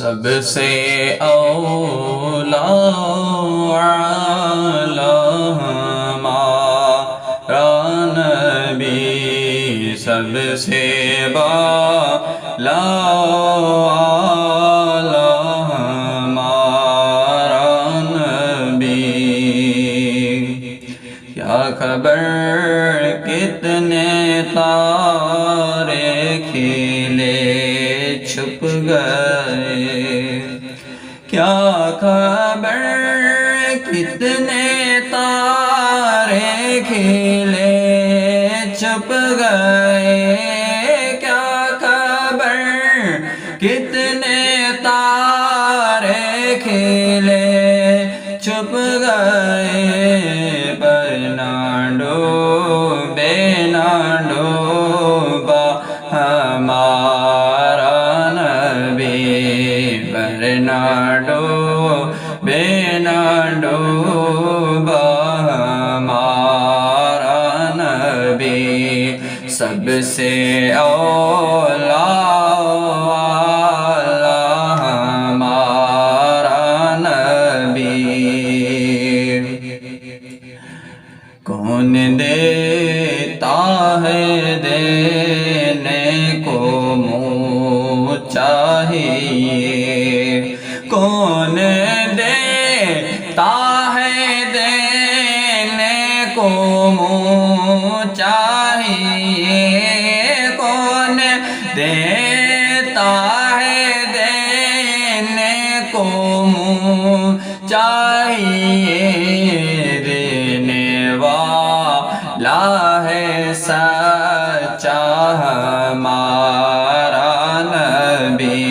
سب سے اولا اعلی ہمارا نبی، سب سے بالا اعلی ہمارا نبی۔ کیا خبر کتنے تارے کھلے چھپ گئے، کیا خبر کتنے تارے کھلے چھپ گئے، کیا خبر کتنے تارے کھلے چھپ گئے، پر نہ ڈوبے نہ ڈوبا ہمارا نبی، پر نہ ڈوبے نہ ڈوبا ہمارا نبی، سب سے اولا ہمارا نبی۔ کون دیتا ہے دینے کو منہ چاہیے، کون دیتا ہے دینے کو منہ چاہیے، کون دیتا ہے دینے کو منہ چاہیے، دینے والا ہے سچا ہمارا نبی،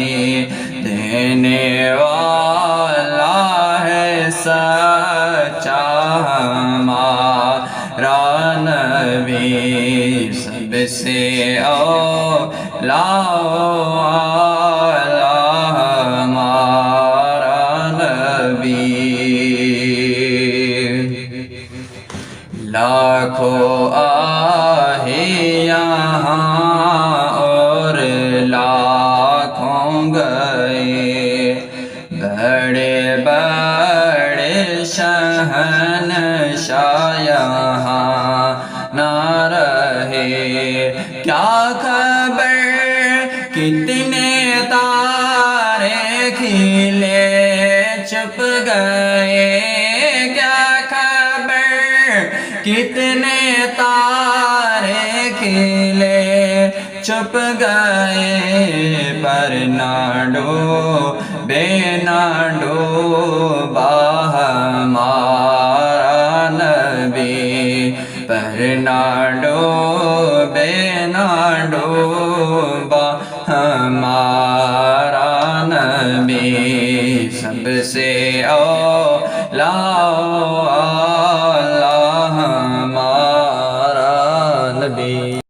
دینے والا ہے سچا ہمارا نبی، سب سے اولا ہمارا نبی۔ لاکھوں آہے یہاں اور لاکھوں گئے، بڑے بڑے شہنشاہ یہاں نہ رہے، کیا خبر کتنے تارے کھلے چھپ گئے، کیا خبر کتنے تارے کھلے چھپ گئے، پر نہ ڈوبے نہ ڈوبا ہمارا نبی، پر نہ ڈوبے نہ ڈوبا ہمارا نبی، سب سے اولا